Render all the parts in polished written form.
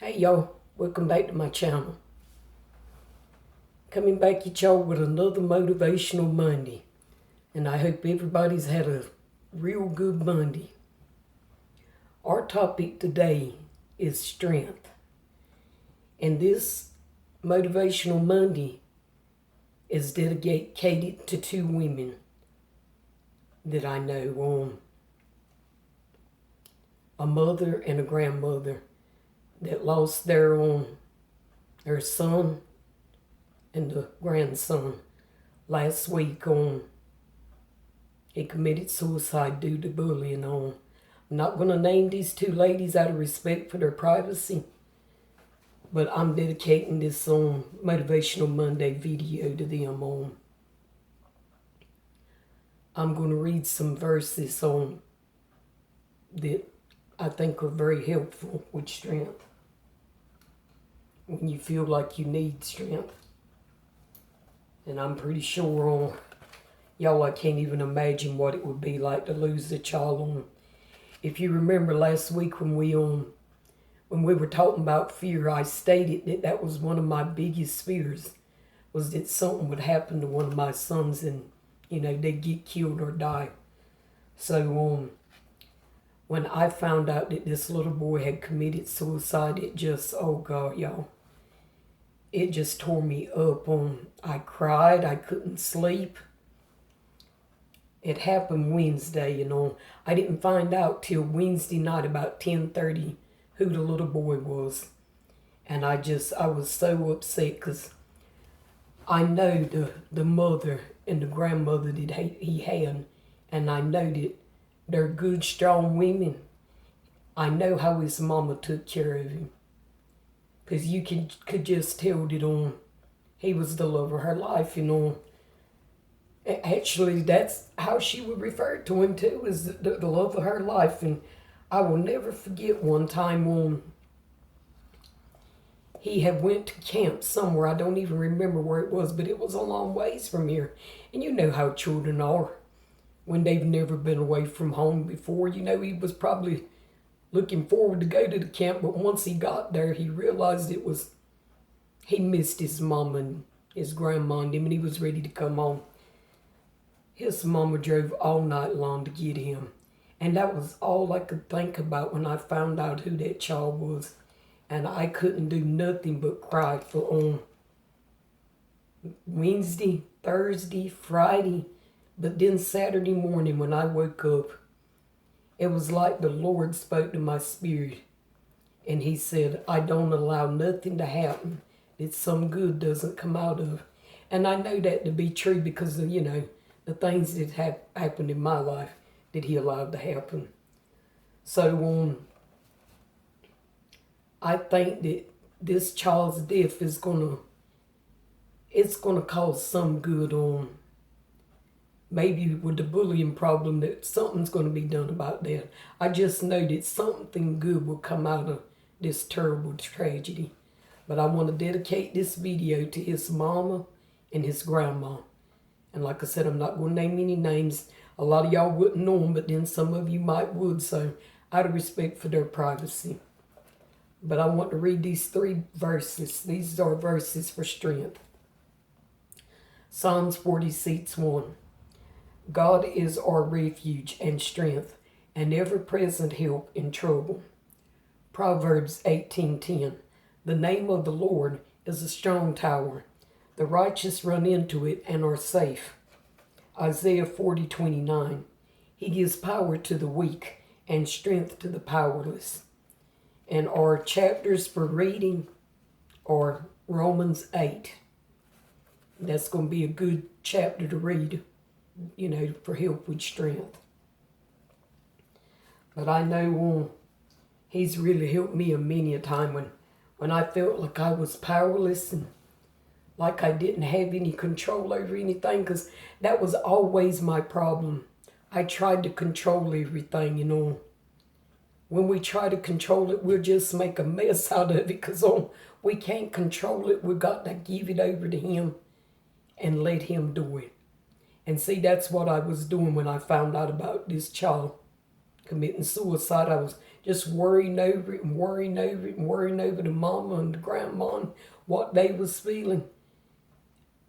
Hey y'all, welcome back to my channel. Coming back at y'all with another Motivational Monday. And I hope everybody's had a real good Monday. Our topic today is strength. And this Motivational Monday is dedicated to two women that I know, a mother and a grandmother that lost their son and the grandson last week. He committed suicide due to bullying. I'm not going to name these two ladies out of respect for their privacy, but I'm dedicating this Motivational Monday video to them. I'm going to read some verses that I think are very helpful with strength when you feel like you need strength. And I'm pretty sure y'all, I can't even imagine what it would be like to lose a child. If you remember last week when we were talking about fear, I stated that was one of my biggest fears, was that something would happen to one of my sons and they'd get killed or die. So when I found out that this little boy had committed suicide, it just, oh God, y'all, it just tore me up. I cried. I couldn't sleep. It happened Wednesday, I didn't find out till Wednesday night about 10:30 who the little boy was. And I was so upset because I know the mother and the grandmother that he had, and I know that they're good, strong women. I know how his mama took care of him, because you could just tell that he was the love of her life. Actually, that's how she would refer to him too, as the love of her life. And I will never forget one time he had went to camp somewhere. I don't even remember where it was, but it was a long ways from here. And you know how children are when they've never been away from home before. He was probably looking forward to go to the camp, but once he got there, he realized he missed his mom and his grandma and him, and he was ready to come home. His mama drove all night long to get him. And that was all I could think about when I found out who that child was. And I couldn't do nothing but cry for Wednesday, Thursday, Friday. But then Saturday morning when I woke up, it was like the Lord spoke to my spirit. And he said, I don't allow nothing to happen that some good doesn't come out of. And I know that to be true because of, the things that have happened in my life that he allowed to happen. So I think that this child's death is gonna cause some good maybe with the bullying problem, that something's gonna be done about that. I just know that something good will come out of this terrible tragedy. But I want to dedicate this video to his mama and his grandma. And like I said, I'm not going to name any names. A lot of y'all wouldn't know them, but then some of you might would. So out of respect for their privacy. But I want to read these 3 verses. These are verses for strength. Psalms 46:1. God is our refuge and strength, and ever-present help in trouble. Proverbs 18:10. The name of the Lord is a strong tower. The righteous run into it and are safe. Isaiah 40:29. He gives power to the weak and strength to the powerless. And our chapters for reading are Romans 8. That's going to be a good chapter to read, for help with strength. But I know he's really helped me many a time when I felt like I was powerless and like I didn't have any control over anything, because that was always my problem. I tried to control everything, When we try to control it, we'll just make a mess out of it, because we can't control it. We've got to give it over to him and let him do it. And see, that's what I was doing when I found out about this child committing suicide. I was just worrying over it and worrying over it and worrying over the mama and the grandma and what they was feeling.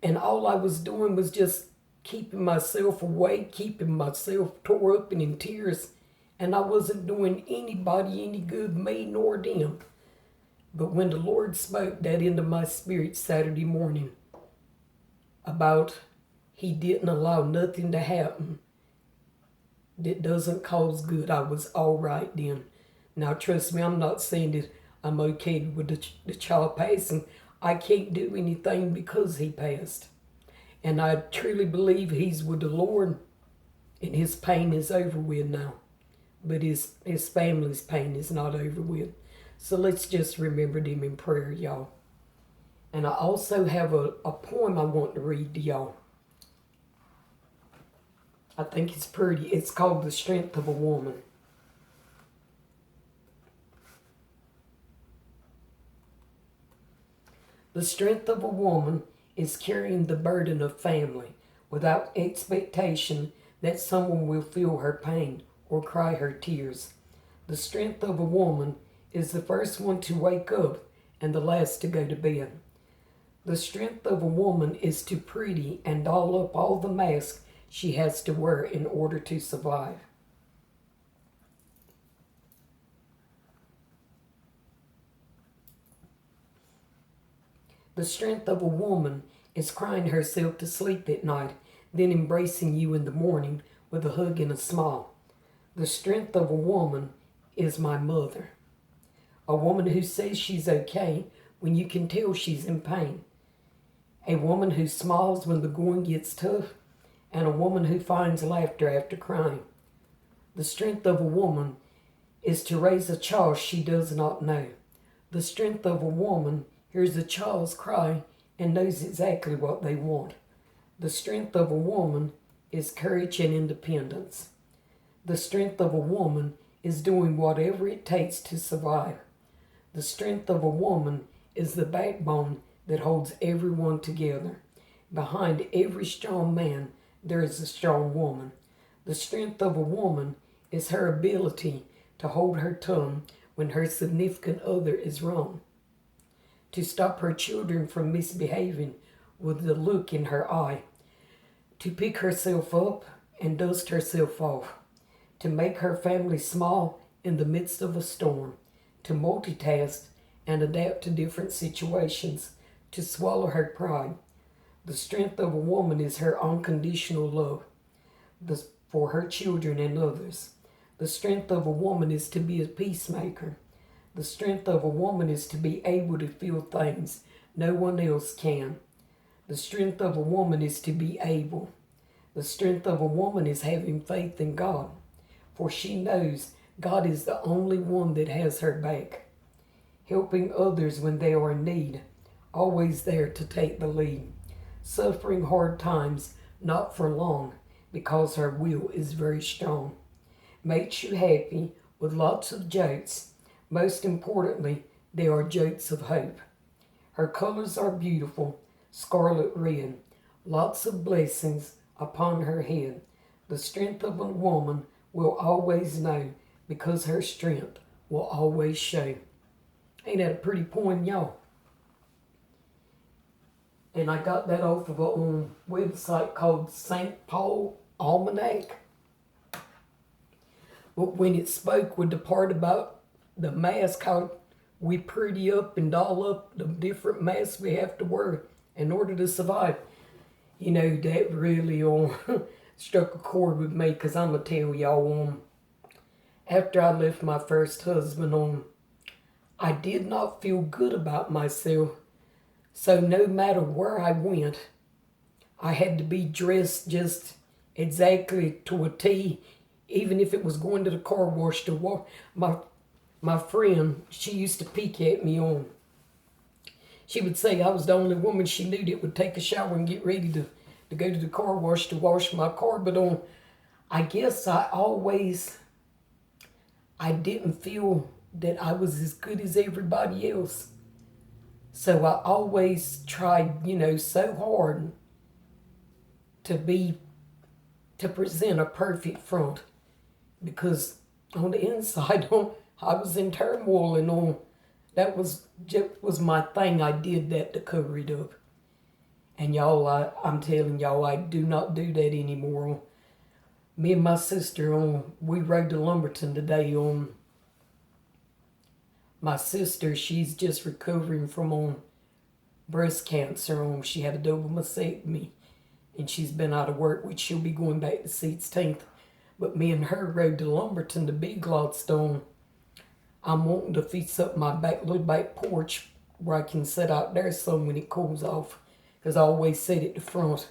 And all I was doing was just keeping myself awake, keeping myself tore up and in tears. And I wasn't doing anybody any good, me nor them. But when the Lord spoke that into my spirit Saturday morning about He didn't allow nothing to happen that doesn't cause good, I was all right then. Now trust me, I'm not saying that I'm okay with the child passing. I can't do anything because he passed. And I truly believe he's with the Lord and his pain is over with now. But his family's pain is not over with. So let's just remember them in prayer, y'all. And I also have a poem I want to read to y'all. I think it's pretty. It's called The Strength of a Woman. The strength of a woman is carrying the burden of family without expectation that someone will feel her pain or cry her tears. The strength of a woman is the first one to wake up and the last to go to bed. The strength of a woman is to pretty and doll up all the masks she has to wear in order to survive. The strength of a woman is crying herself to sleep at night, then embracing you in the morning with a hug and a smile. The strength of a woman is my mother. A woman who says she's okay when you can tell she's in pain. A woman who smiles when the going gets tough, and a woman who finds laughter after crying. The strength of a woman is to raise a child she does not know. The strength of a woman hears a child's cry and knows exactly what they want. The strength of a woman is courage and independence. The strength of a woman is doing whatever it takes to survive. The strength of a woman is the backbone that holds everyone together. Behind every strong man, there is a strong woman. The strength of a woman is her ability to hold her tongue when her significant other is wrong, to stop her children from misbehaving with the look in her eye, to pick herself up and dust herself off, to make her family smile in the midst of a storm, to multitask and adapt to different situations, to swallow her pride. The strength of a woman is her unconditional love for her children and others. The strength of a woman is to be a peacemaker. The strength of a woman is to be able to feel things no one else can. The strength of a woman is to be able. The strength of a woman is having faith in God, for she knows God is the only one that has her back, helping others when they are in need, always there to take the lead, suffering hard times, not for long, because her will is very strong. Makes you happy with lots of jokes. Most importantly, they are jokes of hope. Her colors are beautiful, scarlet red, lots of blessings upon her head. The strength of a woman will always know, because her strength will always show. Ain't that a pretty poem, y'all? And I got that off of a website called St. Paul Almanac. But when it spoke with the part about the mask, how we pretty up and doll up the different masks we have to wear in order to survive, you know, that really struck a chord with me, because I'm going to tell y'all, after I left my first husband, I did not feel good about myself. So no matter where I went, I had to be dressed just exactly to a T, even if it was going to the car wash to walk. My friend, she used to peek at me she would say I was the only woman she knew that would take a shower and get ready to go to the car wash to wash my car. But I guess I didn't feel that I was as good as everybody else. So I always tried, so hard to present a perfect front, because on the inside, I was in turmoil and on. That was my thing. I did that to cover it up. And y'all, I'm telling y'all, I do not do that anymore. Me and my sister, we rode to Lumberton today. My sister, she's just recovering from breast cancer. She had a double mastectomy, and she's been out of work, which she'll be going back the 16th. But me and her rode to Lumberton to Big Gladstone. I'm wanting to fix up my little back porch where I can sit out there some when it cools off. Because I always sit at the front.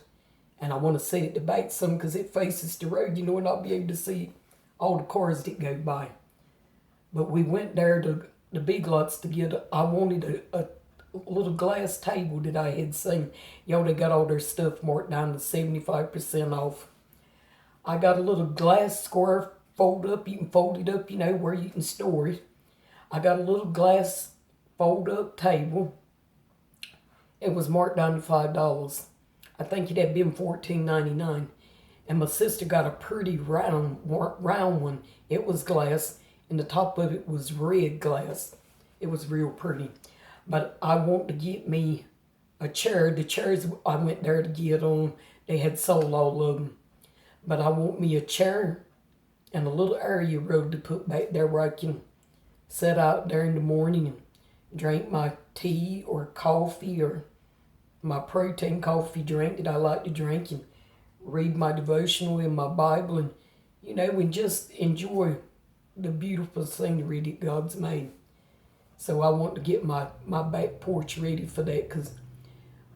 And I want to sit at the back some because it faces the road, and I'll be able to see all the cars that go by. But we went there to the Big Lots to get, I wanted a little glass table that I had seen. They got all their stuff marked down to 75% off. I got a little glass square fold up. You can fold it up, where you can store it. I got a little glass fold up table. It was marked down to $5. I think it had been $14.99. And my sister got a pretty round one. It was glass, and the top of it was red glass. It was real pretty. But I want to get me a chair. The chairs I went there to get they had sold all of them. But I want me a chair and a little area rug to put back there where I can sit out there in the morning and drink my tea or coffee or my protein coffee drink that I like to drink, and read my devotional in my Bible, and and just enjoy the beautiful scenery that God's made. So I want to get my back porch ready for that, because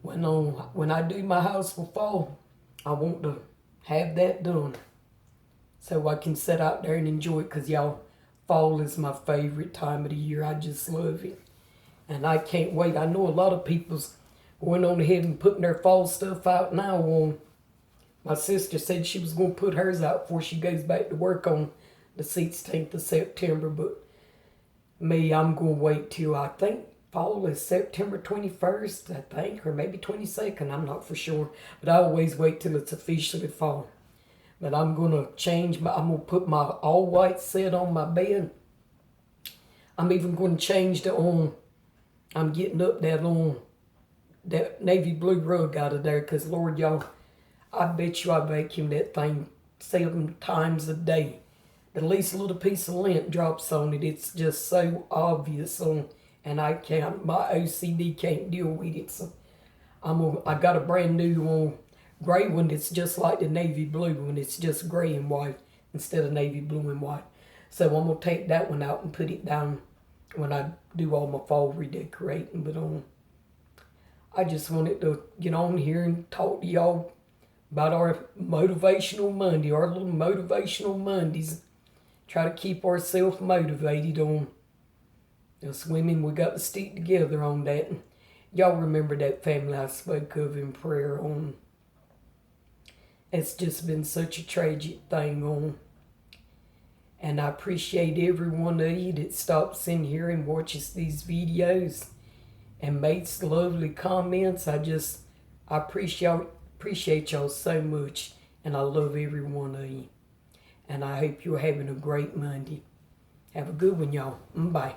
when I do my house for fall, I want to have that done so I can sit out there and enjoy it, because y'all, fall is my favorite time of the year. I just love it, and I can't wait. I know a lot of people's going on ahead and putting their fall stuff out now. My sister said she was going to put hers out before she goes back to work on the 16th of September. But me, I'm going to wait till, I think fall is September 21st, I think, or maybe 22nd. I'm not for sure. But I always wait till it's officially fall. But I'm going to I'm going to put my all white set on my bed. I'm even going to change I'm getting up that navy blue rug out of there, because Lord, y'all, I bet you I vacuum that thing 7 times a day. At least a little piece of lint drops on it. It's just so obvious and my OCD can't deal with it. So I got a brand new gray one that's just like the navy blue one. It's just gray and white instead of navy blue and white. So I'm gonna take that one out and put it down when I do all my fall redecorating. But I just wanted to get on here and talk to y'all about our Motivational Monday, our little Motivational Mondays. Try to keep ourselves motivated on us women. We got to stick together on that. And y'all remember that family I spoke of in prayer on. It's just been such a tragic thing And I appreciate every one of you that stops in here and watches these videos and makes lovely comments. I appreciate y'all so much, and I love every one of you. And I hope you're having a great Monday. Have a good one, y'all. Bye.